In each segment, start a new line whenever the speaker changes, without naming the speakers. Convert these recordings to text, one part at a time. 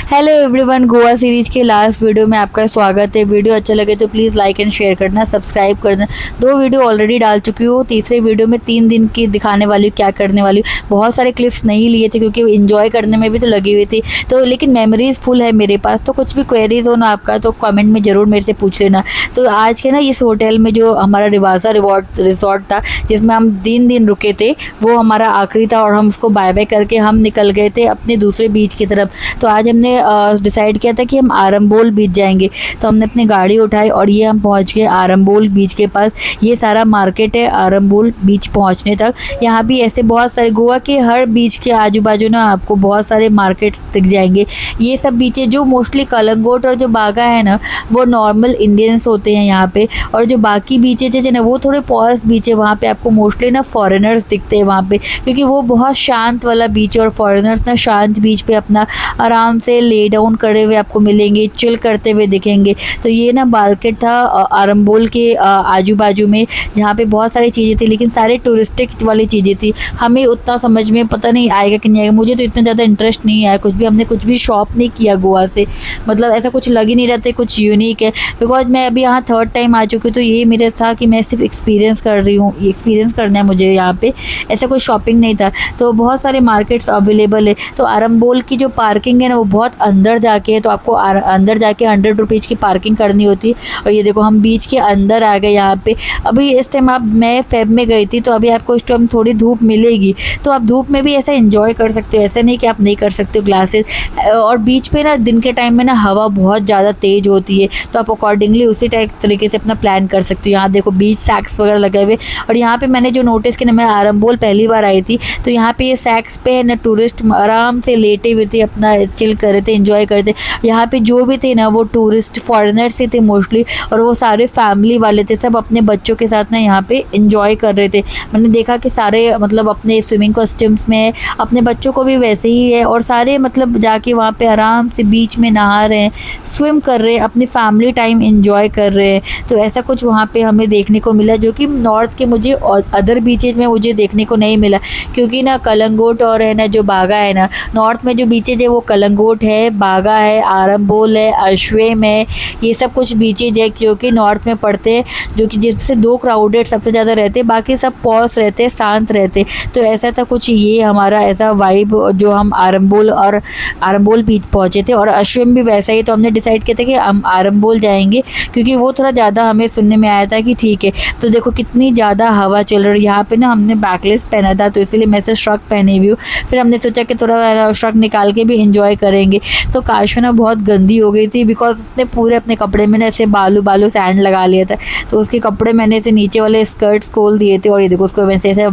Hello everyone, Goa series के last video में आपका स्वागत है। वीडियो अच्छा लगे तो प्लीज़ लाइक एंड शेयर करना, सब्सक्राइब करना। 2 वीडियो ऑलरेडी डाल चुकी हूँ। तीसरे वीडियो में 3 दिन की दिखाने वाली हूँ क्या करने वाली हूँ। बहुत सारे क्लिप्स नहीं लिए थे क्योंकि इंजॉय करने में भी तो लगी हुई थी, तो लेकिन मेमोरीज फुल है मेरे पास। तो कुछ भी क्वेरीज हो ना आपका तो कमेंट में ज़रूर मेरे से पूछ लेना। तो आज के ना इस होटल में जो हमारा रिवासा रिजॉर्ट था जिसमें हम 3 दिन रुके थे, वो हमारा आखिरी था और हम उसको बाय बाय करके हम निकल गए थे अपने दूसरे बीच की तरफ। तो आज हमने डिसाइड किया था कि हम आरंबोल बीच जाएंगे। तो हमने अपनी गाड़ी उठाई और ये हम पहुंच गए आरंबोल बीच के पास। ये सारा मार्केट है आरंबोल बीच पहुंचने तक। यहाँ भी ऐसे बहुत सारे गोवा के हर बीच के आजू बाजू ना आपको बहुत सारे मार्केट्स दिख जाएंगे। ये सब बीचें जो मोस्टली कलंगोट और जो बागा है ना, वो नॉर्मल इंडियंस होते हैं यहाँ पे। और जो बाकी बीचेज है ना वो थोड़े पॉश बीच है, वहाँ पे आपको मोस्टली ना फॉरेनर्स दिखते हैं वहाँ पे, क्योंकि वो बहुत शांत वाला बीच है। और फॉरेनर्स ना शांत बीच पे अपना आराम से ले डाउन करे हुए आपको मिलेंगे, चिल करते हुए दिखेंगे। तो ये ना मार्केट था आरंबोल के आजू बाजू में, जहाँ पे बहुत सारी चीज़ें थी, लेकिन सारे टूरिस्टिक वाली चीज़ें थी। हमें उतना समझ में पता नहीं आएगा कि नहीं आएगा, मुझे तो इतना ज़्यादा इंटरेस्ट नहीं आया कुछ भी। हमने कुछ भी शॉप नहीं किया गोवा से, मतलब ऐसा कुछ लग ही नहीं रहा था कुछ यूनिक है। बिकॉज मैं अभी यहाँ 3rd टाइम आ चुकी हूँ, तो ये मेरा था कि मैं सिर्फ एक्सपीरियंस कर रही हूँ, एक्सपीरियंस करना है मुझे यहाँ पे, ऐसा कोई शॉपिंग नहीं था। तो बहुत सारे मार्केट्स अवेलेबल है। तो आरंबोल की जो पार्किंग है ना वो बहुत अंदर जाके है, तो आपको अंदर जाके 100 रुपीज़ की पार्किंग करनी होती है। और ये देखो हम बीच के अंदर आ गए यहाँ पे। अभी इस टाइम मैं फेब में गई थी, तो अभी आपको इस टाइम थोड़ी धूप मिलेगी, तो आप धूप में भी ऐसा एंजॉय कर सकते हो। ऐसा नहीं कि आप नहीं कर सकते हो ग्लासेस। और बीच पे ना दिन के टाइम में ना हवा बहुत ज़्यादा तेज़ होती है, तो आप अकॉर्डिंगली उसी टाइप तरीके से अपना प्लान कर सकते हो। यहाँ देखो बीच सैक्स वगैरह लगे हुए। और यहाँ पे मैंने जो नोटिस किया, मैं आरंबोल पहली बार आई थी, तो यहाँ पे ये सैक्स पे ना टूरिस्ट आराम से लेटे हुए थे, अपना चिल कर रहे थे, एंजॉय करते। यहाँ पे जो भी थे ना वो टूरिस्ट फॉरेनर्स ही थे मोस्टली, और वो सारे फैमिली वाले थे, सब अपने बच्चों के साथ ना यहाँ पे एंजॉय कर रहे थे। मैंने देखा कि सारे मतलब अपने स्विमिंग कॉस्ट्यूम्स में, अपने बच्चों को भी वैसे ही है, और सारे मतलब जाके वहाँ पे आराम से बीच में नहा रहे हैं, स्विम कर रहे हैं, अपनी फैमिली टाइम एंजॉय कर रहे हैं। तो ऐसा कुछ वहाँ पे हमें देखने को मिला, जो कि नॉर्थ के मुझे और अदर बीचेज में मुझे देखने को नहीं मिला। क्योंकि ना कलंगोट और है ना जो बागा है ना, नॉर्थ में जो बीचेज है वो कलंगोट है, बागा है, आरंबोल है, अश्वेम है, ये सब कुछ बीचेज है जो कि नॉर्थ में पड़ते हैं, जो कि जिससे 2 क्राउडेड सबसे ज़्यादा रहते हैं, बाकी सब पॉस रहते हैं, शांत रहते। तो ऐसा था कुछ ये हमारा ऐसा वाइब जो हम आरंबोल बीच पहुँचे थे। और अश्वेम भी वैसा ही। तो हमने डिसाइड किया था कि हम आरंबोल जाएंगे, क्योंकि वो थोड़ा ज़्यादा हमें सुनने में आया था कि ठीक है। तो देखो कितनी ज़्यादा हवा चल रही है यहाँ पे ना। हमने बैकलेस पहना था तो इसलिए मैं से श्रग पहनी हुई हूँ। फिर हमने सोचा कि थोड़ा श्रग निकाल के भी इंजॉय करेंगे। तो काशू ना बहुत गंदी हो गई थी, बिकॉज उसने पूरे अपने कपड़े में ना ऐसे बालू सैंड लगा लिया था। तो उसके कपड़े मैंने ऐसे नीचे वाले स्कर्ट्स खोल दिए थे, और ये देखो उसको मैं ऐसे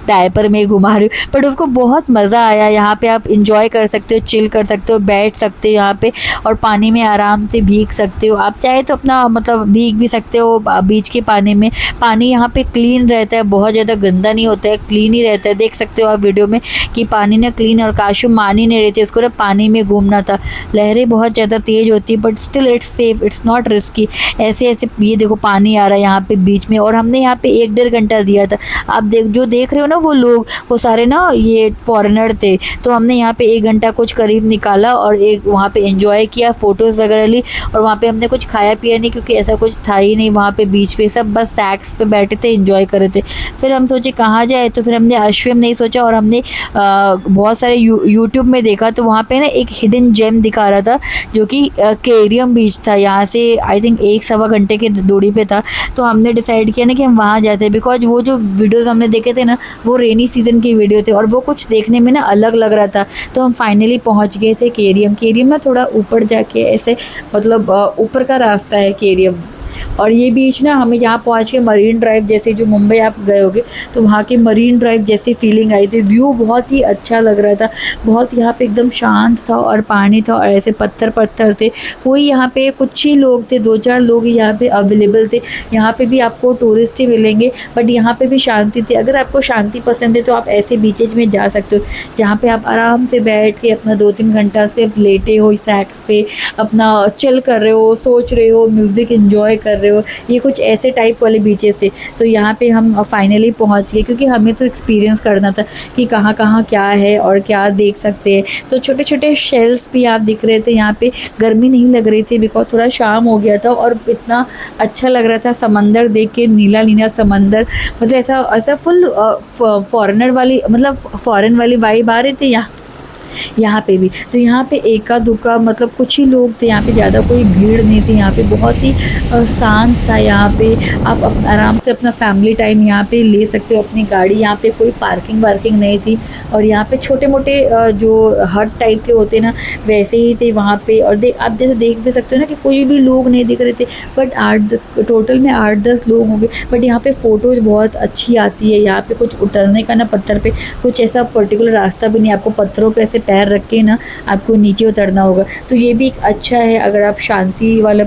डायपर में घुमा रही हूँ। बट उसको बहुत मज़ा आया। यहाँ पे आप इंजॉय कर सकते हो, चिल कर सकते हो, बैठ सकते हो यहाँ पे, और पानी में आराम से भीग सकते हो। आप चाहे तो अपना मतलब भीग भी सकते हो बीच के पानी में। पानी यहाँ पे क्लीन रहता है, बहुत ज़्यादा गंदा नहीं होता है, क्लीन ही रहता है। देख सकते हो आप वीडियो में कि पानी ना क्लीन। और काशू मान ही नहीं रही थी, उसको ना पानी में घूमना था। लहरें बहुत ज़्यादा तेज़ होती है, but still it's safe, it's not risky. ऐसे ऐसे ये देखो पानी आ रहा है यहाँ पे बीच में, और हमने यहाँ पे 1-1.5 घंटा दिया था। आप देख रहे हो ना वो लोग, वो सारे ना ये फॉरेनर थे। तो हमने यहाँ पे 1 घंटा कुछ करीब निकाला और एक वहाँ पे एंजॉय किया, फ़ोटोज़ वगैरह ली। और वहाँ पे हमने कुछ खाया पिया नहीं, क्योंकि ऐसा कुछ था ही नहीं वहाँ पे बीच पे। सब बस सैक्स पे बैठे थे, एंजॉय कर रहे थे। फिर हम सोचे कहाँ जाए, तो फिर हमने अश्वेम नहीं सोचा, और हमने बहुत सारे यूट्यूब में देखा। तो वहाँ पे ना एक हिडन जेम दिखा रहा था, जो कि केरियम बीच था। यहाँ से आई थिंक 1-1.25 घंटे की दूरी पे था। तो हमने डिसाइड किया ना कि हम वहाँ जाते हैं, बिकॉज वो जो वीडियोज़ हमने देखे थे ना वो रेनी सीज़न की वीडियो थे, और वो कुछ देखने में ना अलग लग रहा था। तो हम फाइनली पहुँच गए थे केरियम ना थोड़ा ऊपर जाके ऐसे, मतलब ऊपर का रास्ता है केरियम। और ये बीच ना हमें यहाँ पहुँच के मरीन ड्राइव जैसे, जो मुंबई आप गए होगे तो वहाँ की मरीन ड्राइव जैसी फीलिंग आई थी। व्यू बहुत ही अच्छा लग रहा था, बहुत यहाँ पे एकदम शांत था, और पानी था, और ऐसे पत्थर थे। कोई यहाँ पे कुछ ही लोग थे, 2-4 लोग ही यहाँ पे अवेलेबल थे। यहाँ पे भी आपको टूरिस्ट ही मिलेंगे, बट यहाँ पे भी शांति थी। अगर आपको शांति पसंद है तो आप ऐसे बीचेज में जा सकते हो, जहाँ पे आप आराम से बैठ के अपना 2-3 घंटा से लेटे हो सैक्स पे, अपना चिल कर रहे हो, सोच रहे हो, म्यूज़िक एंजॉय कर रहे हो, ये कुछ ऐसे टाइप वाले बीचेस थे। तो यहाँ पे हम फाइनली पहुँच गए, क्योंकि हमें तो एक्सपीरियंस करना था कि कहाँ कहाँ क्या है और क्या देख सकते हैं। तो छोटे छोटे शेल्स भी आप दिख रहे थे यहाँ पे। गर्मी नहीं लग रही थी बिकॉज थोड़ा शाम हो गया था, और इतना अच्छा लग रहा था समंदर देख के, नीला नीला समंदर। मतलब ऐसा ऐसा फुल फॉरेनर वाली, मतलब फॉरेन वाली वाइब आ रही थी यहाँ पे भी। तो यहाँ पे एका दुक्का मतलब कुछ ही लोग थे, यहाँ पे ज़्यादा कोई भीड़ नहीं थी। यहाँ पे बहुत ही शांत था। यहाँ पे आप आराम से अपना फैमिली टाइम यहाँ पे ले सकते हो, अपनी गाड़ी। यहाँ पे कोई पार्किंग वार्किंग नहीं थी, और यहाँ पे छोटे मोटे जो हट टाइप के होते ना, वैसे ही थे वहाँ पे। और आप जैसे देख भी सकते हो ना कि कोई भी लोग नहीं दिख रहे थे, बट टोटल में 8-10 लोग होंगे। बट यहाँ पे फ़ोटोज़ बहुत अच्छी आती है। यहाँ पे कुछ उतरने का ना पत्थर पे कुछ ऐसा पर्टिकुलर रास्ता भी नहीं, आपको पत्थरों पे ऐसे पैर रख के ना आपको नीचे उतरना होगा। तो ये भी एक अच्छा है अगर आप शांति वाला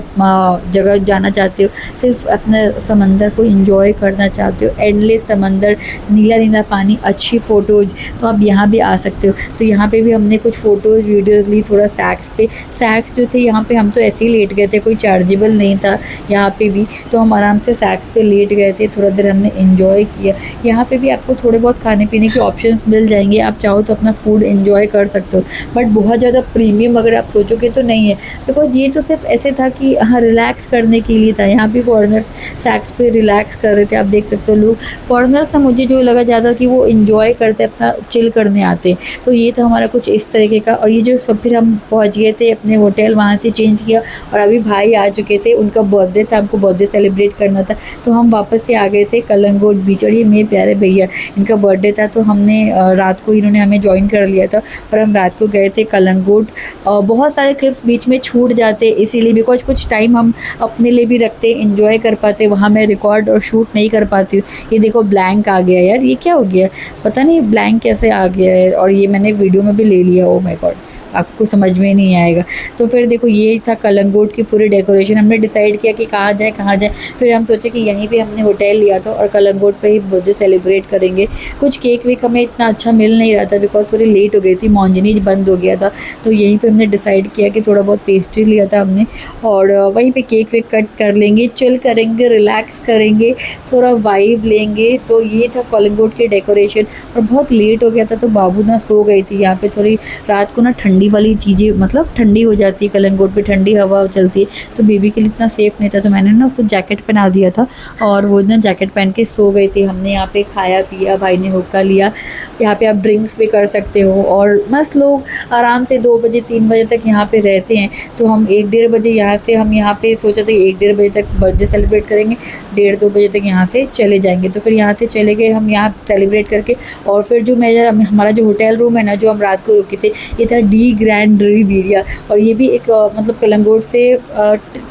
जगह जाना चाहते हो, सिर्फ अपने समंदर को एंजॉय करना चाहते हो, एंडलेस समंदर, नीला नीला पानी, अच्छी फ़ोटोज़, तो आप यहाँ भी आ सकते हो। तो यहाँ पे भी हमने कुछ फ़ोटोज़ वीडियोज़ ली। थोड़ा सैक्स जो थे यहाँ पे, हम तो ऐसे ही लेट गए थे, कोई चार्जेबल नहीं था यहाँ पे भी, तो हम आराम से सैक्स पे लेट गए थे। थोड़ा देर हमने एंजॉय किया। यहाँ पे भी आपको थोड़े बहुत खाने पीने के ऑप्शंस मिल जाएंगे, आप चाहो तो अपना फूड एंजॉय कर सकते हो। बट बहुत ज़्यादा प्रीमियम अगर आप सोचोगे तो नहीं है, बिकॉज ये तो सिर्फ ऐसे था कि हाँ रिलैक्स करने के लिए था। यहाँ भी फॉरेनर्स सैक्स पे रिलैक्स कर रहे थे, आप देख सकते हो। लोग फॉरेनर्स ना, मुझे जो लगा ज़्यादा कि वो इन्जॉय करते, अपना चिल करने आते। तो ये था हमारा कुछ इस तरीके का। और ये जो फिर हम पहुँच गए थे अपने होटल, वहाँ से चेंज किया, और अभी भाई आ चुके थे, उनका बर्थडे था, हमको बर्थडे सेलिब्रेट करना था। तो हम वापस से आ गए थे कलंगोट बीच। और ये मेरे प्यारे भैया, इनका बर्थडे था, तो हमने रात को इन्होंने हमें ज्वाइन कर लिया था, और हम रात को गए थे कलंगोट। बहुत सारे क्लिप्स बीच में छूट जाते इसीलिए, बिकॉज कुछ टाइम हम अपने लिए भी रखते, एंजॉय कर पाते, वहाँ मैं रिकॉर्ड और शूट नहीं कर पाती हूँ। ये देखो ब्लैंक आ गया यार, ये क्या हो गया पता नहीं, ब्लैंक कैसे आ गया है। और ये मैंने वीडियो में भी ले लिया, ओ माय गॉड, आपको समझ में नहीं आएगा। तो फिर देखो ये था कलंगोट की पूरी डेकोरेशन। हमने डिसाइड किया कि कहाँ जाए। फिर हम सोचे कि यहीं पे हमने होटल लिया था, और कलंगोट पे ही बर्थडे सेलिब्रेट करेंगे। कुछ केक वेक हमें इतना अच्छा मिल नहीं रहा था, बिकॉज थोड़ी लेट हो गई थी, मॉन्जनीज बंद हो गया था। तो यहीं पे हमने डिसाइड किया कि थोड़ा बहुत पेस्ट्री लिया था हमने, और वहीं पे केक वेक कट कर लेंगे, चिल करेंगे, रिलैक्स करेंगे, थोड़ा वाइब लेंगे। तो ये था कलंगोट की डेकोरेशन। और बहुत लेट हो गया था, तो बाबू ना सो गई थी। यहाँ पे थोड़ी रात को ना ठंडी वाली चीज़ें, मतलब ठंडी हो जाती है, कलंगोट पे ठंडी हवा चलती है, तो बेबी के लिए इतना सेफ़ नहीं था। तो मैंने ना उसको जैकेट पहना दिया था, और वो ना जैकेट पहन के सो गई थी। हमने यहाँ पे खाया पिया, भाई ने हुक्का लिया। यहाँ पे आप ड्रिंक्स भी कर सकते हो, और मस्त लोग आराम से 2 बजे 3 बजे तक यहाँ पे रहते हैं। तो हम 1-1:30 बजे यहाँ से, हम यहाँ पे सोचा था 1-1:30 बजे तक बर्थडे सेलिब्रेट करेंगे, 1:30-2 बजे तक यहाँ से चले जाएंगे। तो फिर यहाँ से चले गए हम, यहाँ सेलिब्रेट करके। और फिर जो हमारा जो होटल रूम है ना, जो हम रात को रुके थे, ये था डी ग्रैंड रिविरिया। और ये भी एक मतलब कलंगोट से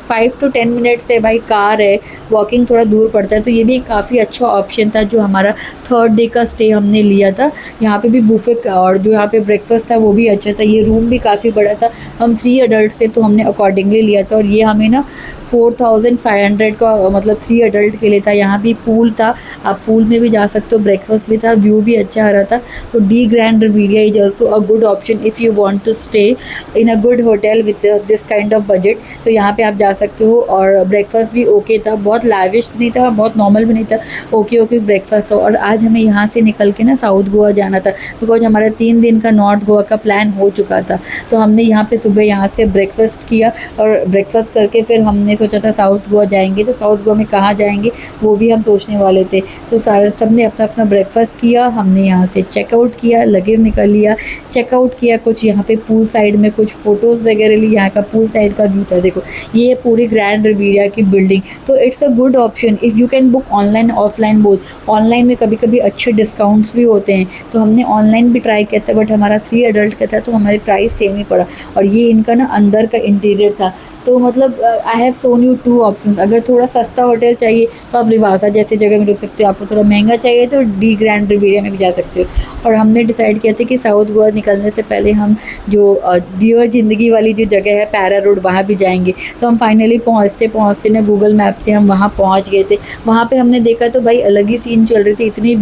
5 to 10 मिनट से भाई कार है, वॉकिंग थोड़ा दूर पड़ता है। तो ये भी काफ़ी अच्छा ऑप्शन था जो हमारा 3rd डे का स्टे हमने लिया था। यहाँ पे भी बुफे और जो यहाँ पे ब्रेकफास्ट था वो भी अच्छा था। ये रूम भी काफ़ी बड़ा था, हम 3 अडल्ट थे तो हमने अकॉर्डिंगली लिया था। और ये हमें ना 4500 का मतलब 3 अडल्ट के लिए था। यहाँ भी पूल था, आप पूल में भी जा सकते हो, ब्रेकफास्ट भी था, व्यू भी अच्छा आ रहा था। तो the Grand Riviera is also a good option if you want to stay in a good hotel with this kind of budget. तो यहाँ पे आप जा सकते हो। और ब्रेकफास्ट भी ओके था, बहुत लैविश नहीं था, बहुत नॉर्मल भी नहीं था, ओके ब्रेकफास्ट था। और आज हमें यहाँ से निकल के ना साउथ गोवा जाना था, बिकॉज हमारा 3 दिन का नॉर्थ गोवा का प्लान हो चुका था। तो हमने यहाँ पे सुबह यहाँ से ब्रेकफास्ट किया, और ब्रेकफास्ट करके फिर हमने सोचा था साउथ गोवा जाएंगे। तो साउथ गोवा में कहाँ जाएंगे वो भी हम सोचने वाले थे। तो सारे सब ने अपना अपना ब्रेकफास्ट किया, हमने यहाँ से चेकआउट किया, लगेज निकल लिया, चेकआउट किया। कुछ यहाँ पे पूल साइड में कुछ फ़ोटोज़ वगैरह ली। यहाँ का पूल साइड का व्यू था, देखो ये है पूरी ग्रैंड रिविरिया की बिल्डिंग। तो it's a good option if you can book online offline both. Online में कभी कभी अच्छे डिस्काउंट्स भी होते हैं, तो हमने ऑनलाइन भी ट्राई किया था, बट हमारा 3 अडल्ट का था तो हमारे प्राइस सेम ही पड़ा। और ये इनका ना अंदर का इंटीरियर था। तो मतलब I have shown you 2 options. अगर थोड़ा सस्ता होटल चाहिए तो आप रिवासा जैसे जगह में रुक सकते हो, आपको थोड़ा महंगा चाहिए तो डी ग्रैंड रिविरिया में भी जा सकते हो। और हमने डिसाइड किया था कि साउथ गोवा निकलने से पहले हम जो डियर ज़िंदगी वाली जो जगह है पैरा रोड, वहाँ भी जाएंगे। तो हम फाइनली पहुँचते ना गूगल मैप से हम वहाँ पहुँच गए थे। वहाँ पे हमने देखा तो भाई अलग ही सीन चल रही थी, इतनी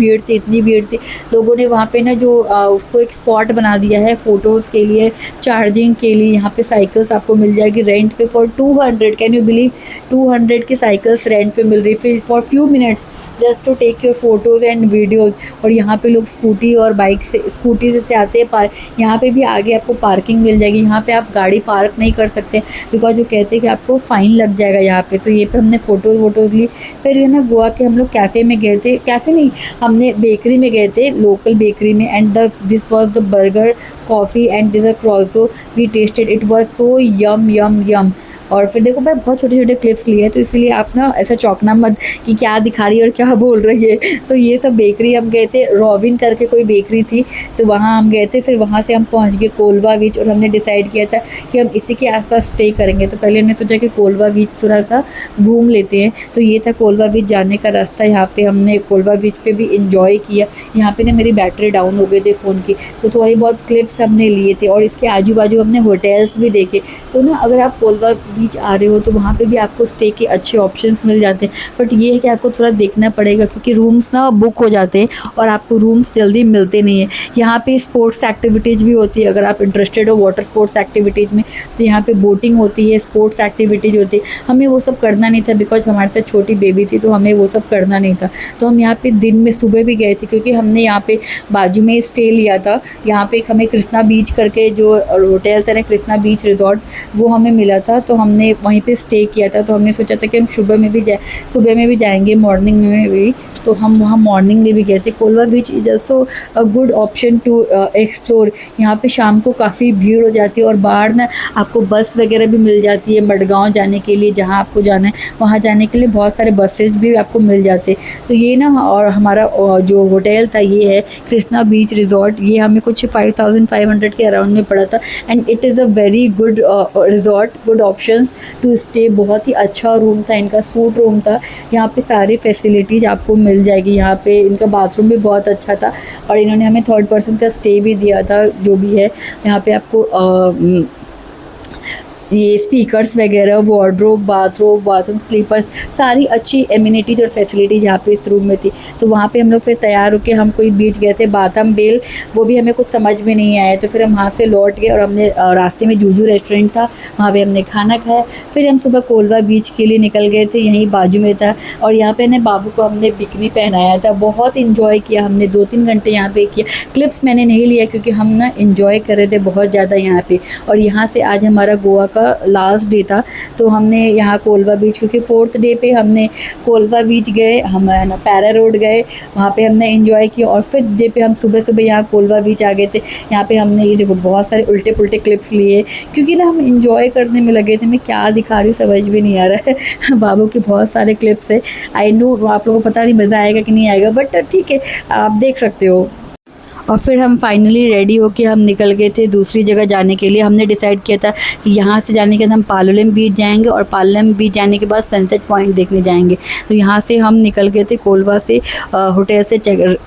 भीड़ थी। लोगों ने वहाँ पे ना जो उसको एक स्पॉट बना दिया है फ़ोटोज़ के लिए, चार्जिंग के लिए। यहाँ पे साइकिल्स आपको मिल जाएगी, रेंट पे फॉर 200, कैन यू बिलीव, 200 की साइकिल्स रेंट पे मिल रही फिर for few minutes just to take your photos and videos. और यहाँ पे लोग स्कूटी और बाइक से, स्कूटी से आते हैं। यहाँ पे भी आगे आपको पार्किंग मिल जाएगी, यहाँ पे आप गाड़ी पार्क नहीं कर सकते बिकॉज वो कहते हैं कि आपको फ़ाइन लग जाएगा यहाँ पे। तो ये पे हमने फ़ोटोज़ वोटोज़ ली। फिर है ना गोवा के हम लोग कैफ़े में गए थे, कैफ़े नहीं, हमने बेकरी में गए थे, लोकल बेकरी में, and this was the burger, coffee and this a croissant we tasted, it was so yum yum yum. और फिर देखो मैं बहुत छोटे छोटे क्लिप्स लिए हैं, तो इसीलिए आप ना ऐसा चौंकना मत कि क्या दिखा रही है और क्या बोल रही है। तो ये सब बेकरी हम गए थे, रॉबिन करके कोई बेकरी थी, तो वहाँ हम गए थे। फिर वहाँ से हम पहुँच गए कोलवा बीच, और हमने डिसाइड किया था कि हम इसी के आसपास स्टे करेंगे। तो पहले हमने सोचा कि कोलवा बीच थोड़ा सा घूम लेते हैं, तो ये था कोलवा बीच जाने का रास्ता। यहाँ पर हमने कोलवा बीच पर भी इंजॉय किया। यहाँ पर ना मेरी बैटरी डाउन हो गई थी फ़ोन की, तो थोड़ी बहुत क्लिप्स हमने लिए थे, और इसके आजू बाजू हमने होटल्स भी देखे। तो ना अगर आप कोलवा बीच आ रहे हो तो वहाँ पे भी आपको स्टे के अच्छे ऑप्शंस मिल जाते हैं, बट ये है कि आपको थोड़ा देखना पड़ेगा क्योंकि रूम्स ना बुक हो जाते हैं और आपको रूम्स जल्दी मिलते नहीं है। यहाँ पे स्पोर्ट्स एक्टिविटीज़ भी होती है, अगर आप इंटरेस्टेड हो वाटर स्पोर्ट्स एक्टिविटीज़ में, तो यहाँ पे बोटिंग होती है, स्पोर्ट्स एक्टिविटीज़ होती है। हमें वो सब करना नहीं था बिकॉज हमारे साथ छोटी बेबी थी, तो हमें वो सब करना नहीं था। तो हम यहाँ पे दिन में सुबह भी गए थे क्योंकि हमने यहाँ पे बाजू में स्टे लिया था। यहाँ पे एक हमें कृष्णा बीच करके जो होटल था ना, कृष्णा बीच रिजॉर्ट, वो हमें मिला था, तो हमने वहीं पे स्टे किया था। तो हमने सोचा था कि हम सुबह में भी जाएंगे, मॉर्निंग में भी, तो हम वहाँ मॉर्निंग में भी गए थे। Colva beach is also a good option to explore. यहाँ पे शाम को काफ़ी भीड़ हो जाती है और बाहर ना आपको बस वगैरह भी मिल जाती है मडगांव जाने के लिए, जहाँ आपको जाना है वहाँ जाने के लिए बहुत सारे बसेज भी आपको मिल जाते हैं। तो ये ना, और हमारा जो होटल था ये है कृष्णा बीच रिजॉर्ट, ये हमें कुछ 5500 के अराउंड में पड़ा था, and it is a very good resort, good options to stay. बहुत ही अच्छा रूम था इनका, सूट रूम था। यहाँ पे सारी फैसिलिटीज़ आपको मिल जाएगी। यहाँ पे इनका बाथरूम भी बहुत अच्छा था, और इन्होंने हमें 3rd पर्सन का स्टे भी दिया था। जो भी है यहाँ पे आपको ये स्पीकर्स वगैरह, वार्डरोब, बाथरूम स्लीपर्स, सारी अच्छी एमिनिटीज और फैसिलिटीज़ यहाँ पे इस रूम में थी। तो वहाँ पे हम लोग फिर तैयार होकर हम कोई बीच गए थे, बाथम बेल, वो भी हमें कुछ समझ में नहीं आया। तो फिर हम वहाँ से लौट गए और हमने रास्ते में जूजू रेस्टोरेंट था, वहाँ पे हमने खाना खाया। फिर हम सुबह कोलवा बीच के लिए निकल गए थे, यहीं बाजू में था। और यहाँ पे ना बाबू को हमने बिकनी पहनाया था, बहुत इंजॉय किया हमने, 2-3 घंटे यहाँ पे किया। क्लिप्स मैंने नहीं लिया क्योंकि हम ना इंजॉय कर रहे थे बहुत ज़्यादा यहाँ पे। और यहाँ से आज हमारा गोवा का लास्ट डे था, तो हमने यहाँ कोलवा बीच, क्योंकि 4th डे पे हमने कोलवा बीच गए, हम ना पैरा रोड गए, वहाँ पे हमने एंजॉय किया। और 5th डे पे हम सुबह सुबह यहाँ कोलवा बीच आ गए थे। यहाँ पे हमने ये देखो बहुत सारे उल्टे पुल्टे क्लिप्स लिए क्योंकि ना हम इंजॉय करने में लगे थे। मैं क्या दिखा रही हूँ समझ भी नहीं आ रहा है। बाबू के बहुत सारे क्लिप्स है, आई नो आप लोगों को पता नहीं मज़ा आएगा कि नहीं आएगा, बट ठीक है आप देख सकते हो। और फिर हम फाइनली रेडी होके हम निकल गए थे दूसरी जगह जाने के लिए। हमने डिसाइड किया था कि यहाँ से जाने के बाद हम पालोलेम बीच जाएंगे, और पालोलेम बीच जाने के बाद सनसेट पॉइंट देखने जाएंगे। तो यहाँ से हम निकल गए थे कोलवा से, होटल से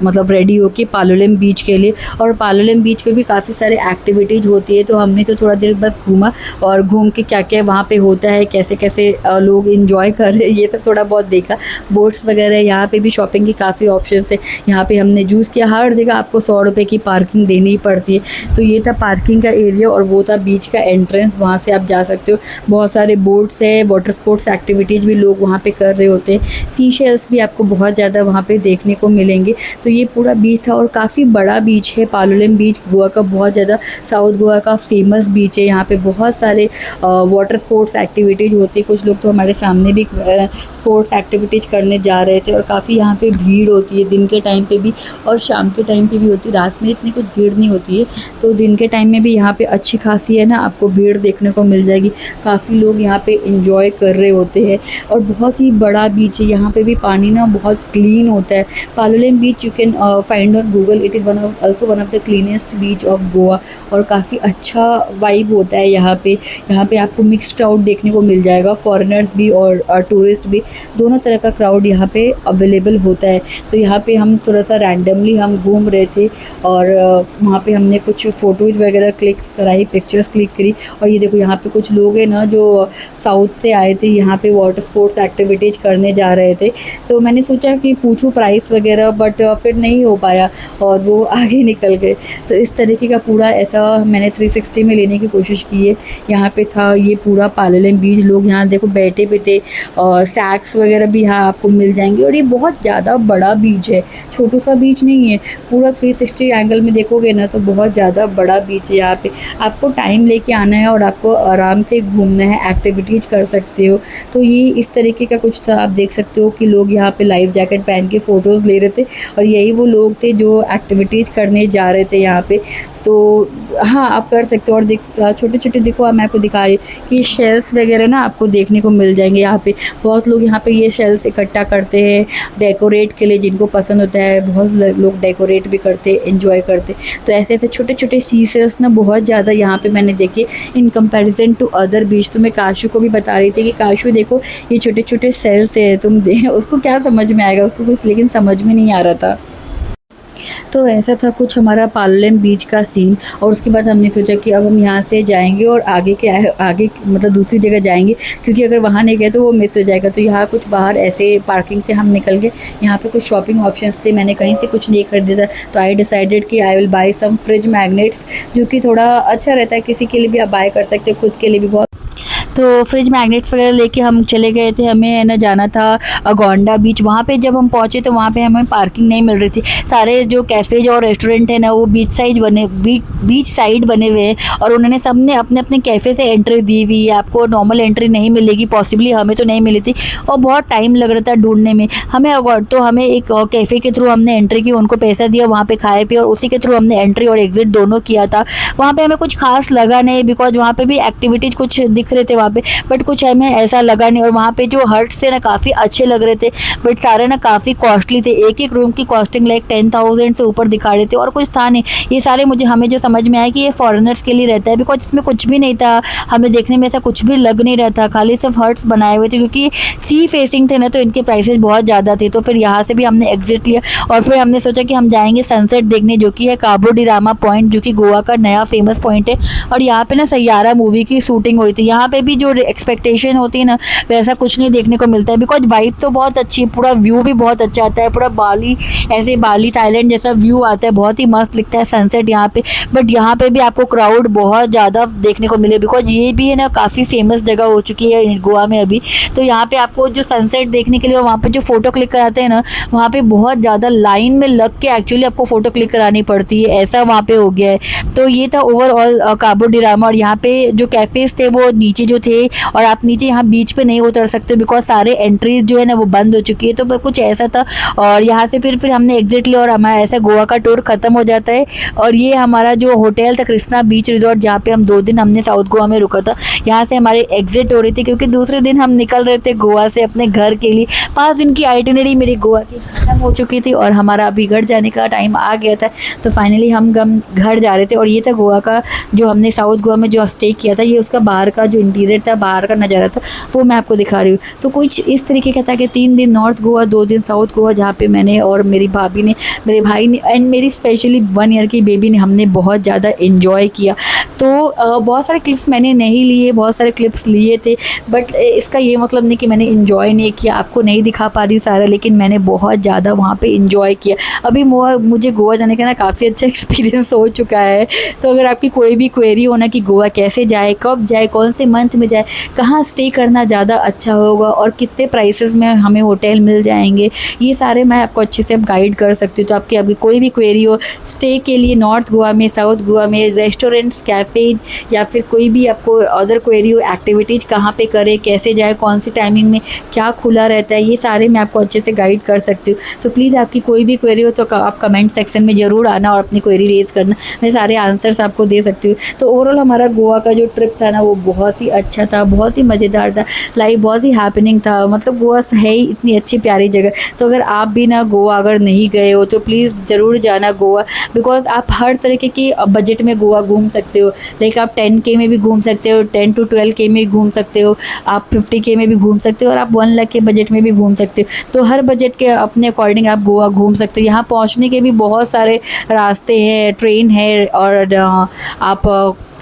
मतलब रेडी होके पालोलेम बीच के लिए। और पालोलेम बीच पे भी काफ़ी सारे एक्टिविटीज़ होती है, तो हमने तो थोड़ा देर बस घूमा और घूम के क्या क्या वहाँ पर होता है, कैसे कैसे लोग इन्जॉय कर रहे हैं, ये सब थोड़ा बहुत देखा। बोट्स वगैरह, यहाँ पर भी शॉपिंग की काफ़ी ऑप्शन है। यहाँ पर हमने जूस किया, हर जगह आपको 100 रुपये की पार्किंग देनी ही पड़ती है। तो ये था पार्किंग का एरिया, और वो था बीच का एंट्रेंस, वहाँ से आप जा सकते हो। बहुत सारे बोट्स है, वाटर स्पोर्ट्स एक्टिविटीज़ भी लोग वहाँ पे कर रहे होते हैं। सी शेल्स भी आपको बहुत ज़्यादा वहाँ पे देखने को मिलेंगे। तो ये पूरा बीच था, और काफ़ी बड़ा बीच है पालोलेम बीच, गोवा का बहुत ज़्यादा, साउथ गोवा का फेमस बीच है। यहाँ पे बहुत सारे वाटर स्पोर्ट्स एक्टिविटीज़ होती है। कुछ लोग तो हमारे सामने भी स्पोर्ट्स एक्टिविटीज़ करने जा रहे थे, और काफ़ी यहाँ पे भीड़ होती है दिन के टाइम पे भी और शाम के टाइम पे भी होती है। रात में इतनी कुछ भीड़ नहीं होती है, तो दिन के टाइम में भी यहाँ पे अच्छी खासी है ना आपको भीड़ देखने को मिल जाएगी। काफ़ी लोग यहाँ पे एंजॉय कर रहे होते हैं, और बहुत ही बड़ा बीच है। यहाँ पे भी पानी ना बहुत क्लीन होता है। Palolem beach you can find on Google, it is also one of the cleanest beach of Goa, और काफ़ी अच्छा वाइब होता है यहाँ पे। यहाँ पे आपको मिक्स क्राउड देखने को मिल जाएगा, फॉरेनर्स भी और टूरिस्ट भी, दोनों तरह का क्राउड यहाँ पे अवेलेबल होता है। तो यहाँ पे हम थोड़ा सा रैंडमली हम घूम रहे थे, और वहाँ पे हमने कुछ फ़ोटोज़ वगैरह क्लिक कराई, पिक्चर्स क्लिक करी। और ये देखो यहाँ पे कुछ लोग हैं ना जो साउथ से आए थे, यहाँ पे वाटर स्पोर्ट्स एक्टिविटीज़ करने जा रहे थे। तो मैंने सोचा कि पूछूं प्राइस वगैरह, बट फिर नहीं हो पाया और वो आगे निकल गए। तो इस तरीके का पूरा ऐसा मैंने 360 में लेने की कोशिश की है। यहाँ पे था ये पूरा पालेलेम बीच, लोग यहाँ देखो बैठे भी थे, और सैक्स वगैरह भी यहाँ आपको मिल जाएंगे। और ये बहुत ज़्यादा बड़ा बीच है, छोटू सा बीच नहीं है। पूरा 360 एंगल में देखोगे ना तो बहुत ज़्यादा बड़ा बीच है। यहाँ पे आपको टाइम लेके आना है और आपको आराम से घूमना है, एक्टिविटीज़ कर सकते हो। तो ये इस तरीके का कुछ था। आप देख सकते हो कि लोग यहाँ पे लाइफ जैकेट पहन के फ़ोटोज़ ले रहे थे, और यही वो लोग थे जो एक्टिविटीज़ करने जा रहे थे यहाँ पे। तो हाँ, आप कर सकते हो। और देख छोटे छोटे देखो, मैं आपको दिखा रही हूँ कि शेल्स वगैरह ना आपको देखने को मिल जाएंगे यहाँ पे। बहुत लोग यहाँ पे ये शेल्स इकट्ठा करते हैं डेकोरेट के लिए, जिनको पसंद होता है। बहुत लोग डेकोरेट भी करते, एंजॉय करते। तो ऐसे ऐसे छोटे छोटे सीशेल्स ना बहुत ज़्यादा यहाँ पे मैंने देखे इन कंपैरिजन टू अदर बीच। तो मैं काशू को भी बता रही थी कि काशू देखो ये छोटे छोटे सेल्स है, तुम दे उसको क्या समझ में आएगा, उसको कुछ लेकिन समझ में नहीं आ रहा था। तो ऐसा था कुछ हमारा पालेलेम बीच का सीन। और उसके बाद हमने सोचा कि अब हम यहाँ से जाएंगे और आगे मतलब दूसरी जगह जाएंगे, क्योंकि अगर वहाँ नहीं गए तो वो मिस हो जाएगा। तो यहाँ कुछ बाहर ऐसे पार्किंग से हम निकल गए। यहाँ पे कुछ शॉपिंग ऑप्शंस थे, मैंने कहीं से कुछ नहीं खरीदा था। तो आई डिसाइडेड कि I will buy some fridge magnets, जो कि थोड़ा अच्छा रहता है, किसी के लिए भी आप बाय कर सकते हो, खुद के लिए भी बहुत। तो फ्रिज मैग्नेट्स वगैरह लेके हम चले गए थे। हमें है ना जाना था अगोंडा बीच। वहाँ पे जब हम पहुँचे तो वहाँ पे हमें पार्किंग नहीं मिल रही थी। सारे जो कैफ़ेज और रेस्टोरेंट है ना वो बीच साइड बने हुए हैं, और उन्होंने सबने अपने अपने कैफ़े से एंट्री दी हुई है। आपको नॉर्मल एंट्री नहीं मिलेगी, पॉसिबली हमें तो नहीं मिली थी, और बहुत टाइम लग रहा था ढूंढने में हमें। तो हमें एक कैफ़े के थ्रू हमने एंट्री की, उनको पैसा दिया, वहाँ पे खाए पिए, और उसी के थ्रू हमने एंट्री और एग्जिट दोनों किया था। वहाँ पे हमें कुछ खास लगा नहीं, बिकॉज वहाँ पे भी एक्टिविटीज़ कुछ दिख रहे थे वहाँ पे, बट कुछ हमें ऐसा लगा नहीं। और वहाँ पे जो हट्स थे ना काफ़ी अच्छे लग रहे थे, बट सारे ना काफ़ी कॉस्टली थे। एक एक रूम की कॉस्टिंग लाइक 10,000 से ऊपर दिखा रहे थे, और कुछ था नहीं। ये सारे हमें जो समझ में आया कि ये फॉरेनर्स के लिए रहता है, बिकॉज इसमें कुछ भी नहीं था। हमें देखने में ऐसा कुछ भी लग नहीं रहा था, खाली सिर्फ हट्स बनाए हुए थे, क्योंकि सी फेसिंग थे ना, तो इनके प्राइसेस बहुत ज़्यादा थे। तो फिर यहाँ से भी हमने एग्जिट लिया, और फिर हमने सोचा कि हम जाएंगे सनसेट देखने, जो कि है काबो डी रामा पॉइंट, जो कि गोवा का नया फेमस पॉइंट है। और यहाँ पे ना सैयारा मूवी की शूटिंग हुई थी। यहाँ पे भी जो एक्सपेक्टेशन होती है ना वैसा कुछ नहीं देखने को मिलता है, बिकॉज वाइब तो बहुत अच्छी है, पूरा व्यू भी बहुत अच्छा आता है, पूरा बाली थाईलैंड जैसा व्यू आता है, बहुत ही मस्त लिखता है सनसेट यहाँ पे। बट यहाँ पे भी आपको क्राउड बहुत ज़्यादा देखने को मिले, बिकॉज ये भी है ना काफ़ी फेमस जगह हो चुकी है गोवा में अभी। तो यहाँ पे आपको जो सनसेट देखने के लिए और वहाँ पे जो फ़ोटो क्लिक कराते हैं ना, वहाँ पे बहुत ज़्यादा लाइन में लग के एक्चुअली आपको फ़ोटो क्लिक करानी पड़ती है, ऐसा वहाँ पे हो गया है। तो ये था ओवरऑल काबो डी रामा। और यहाँ पे जो कैफ़ेज़ थे वो नीचे जो थे, और आप नीचे यहाँ बीच पे नहीं उतर सकते, बिकॉज सारे एंट्रीज जो है ना वो बंद हो चुकी है। तो कुछ ऐसा था, और यहाँ से फिर हमने एग्जिट लिया, और हमारा ऐसा गोवा का टूर ख़त्म हो जाता है। और ये हमारा जो होटल था कृष्णा बीच रिजॉर्ट, जहाँ पे हम 2 दिन हमने साउथ गोवा में रुका था, यहाँ से हमारी एग्जिट हो रही थी, क्योंकि दूसरे दिन हम निकल रहे थे गोवा से अपने घर के लिए। 5 दिन की आइटिनरी मेरी गोवा की ख़त्म हो चुकी थी, और हमारा अभी घर जाने का टाइम आ गया था। तो फाइनली हम घर जा रहे थे। और ये था गोवा का जो हमने साउथ गोवा में जो स्टे किया था, ये उसका बाहर का जो इंटीरियर था, बाहर का नज़ारा था, वो मैं आपको दिखा रही हूँ। तो कुछ इस तरीके का था कि 3 दिन नॉर्थ गोवा, 2 दिन साउथ गोवा, जहाँ पे मैंने और मेरी भाभी ने, मेरे भाई ने एंड मेरी स्पेशली 1 ईयर की बेबी ने, हमने बहुत ज़्यादा इन्जॉय किया। तो बहुत सारे क्लिप्स मैंने नहीं लिए, बहुत सारे क्लिप्स लिए थे, बट इसका ये मतलब नहीं कि मैंने इन्जॉय नहीं किया। आपको नहीं दिखा पा रही सारा, लेकिन मैंने बहुत ज़्यादा वहाँ पे इन्जॉय किया। अभी मुझे गोवा जाने का ना काफ़ी अच्छा एक्सपीरियंस हो चुका है। तो अगर आपकी कोई भी क्वेरी हो ना कि गोवा कैसे जाए, कब जाए, कौन से मंथ में जाए, कहाँ स्टे करना ज़्यादा अच्छा होगा, और कितने प्राइसेस में हमें होटल मिल जाएंगे, ये सारे मैं आपको अच्छे से गाइड कर सकती हूँ। तो आपकी अभी कोई भी क्वेरी हो स्टे के लिए नॉर्थ गोवा में, साउथ गोवा में, रेस्टोरेंट्स, कैफ़ेज, या फिर कोई भी आपको अदर क्वेरी हो, एक्टिविटीज़ कहाँ पे करें, कैसे जाए, कौन सी टाइमिंग में क्या खुला रहता है, ये सारे मैं आपको अच्छे से गाइड कर सकती हूँ। तो प्लीज़ आपकी कोई भी क्वेरी हो तो आप कमेंट सेक्शन में ज़रूर आना और अपनी क्वेरी रेज़ करना, मैं सारे आंसर्स आपको दे सकती हूँ। तो ओवरऑल हमारा गोवा का जो ट्रिप था ना वो बहुत ही अच्छा था, बहुत ही मज़ेदार था, लाइफ बहुत ही हैपनिंग था। मतलब गोवा है ही इतनी अच्छी प्यारी जगह। तो अगर आप भी ना गोवा अगर नहीं गए हो तो प्लीज़ ज़रूर जाना गोवा, बिकॉज़ आप हर तरीके की बजट में गोवा घूम सकते हो। लाइक आप 10K में भी घूम सकते हो, 10 to 12K में घूम सकते हो, आप 50K में भी घूम सकते हो और आप 1 लाख के बजट में भी घूम सकते हो। तो हर बजट के अपने अकॉर्डिंग आप गोवा घूम सकते हो। यहाँ पहुँचने के भी बहुत सारे रास्ते हैं, ट्रेन है और आप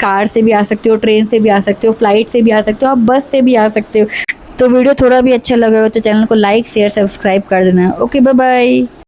कार से भी आ सकते हो, ट्रेन से भी आ सकते हो, फ्लाइट से भी आ सकते हो, आप बस से भी आ सकते हो। तो वीडियो थोड़ा भी अच्छा लगा हो तो चैनल को लाइक शेयर सब्सक्राइब कर देना। Okay, bye bye.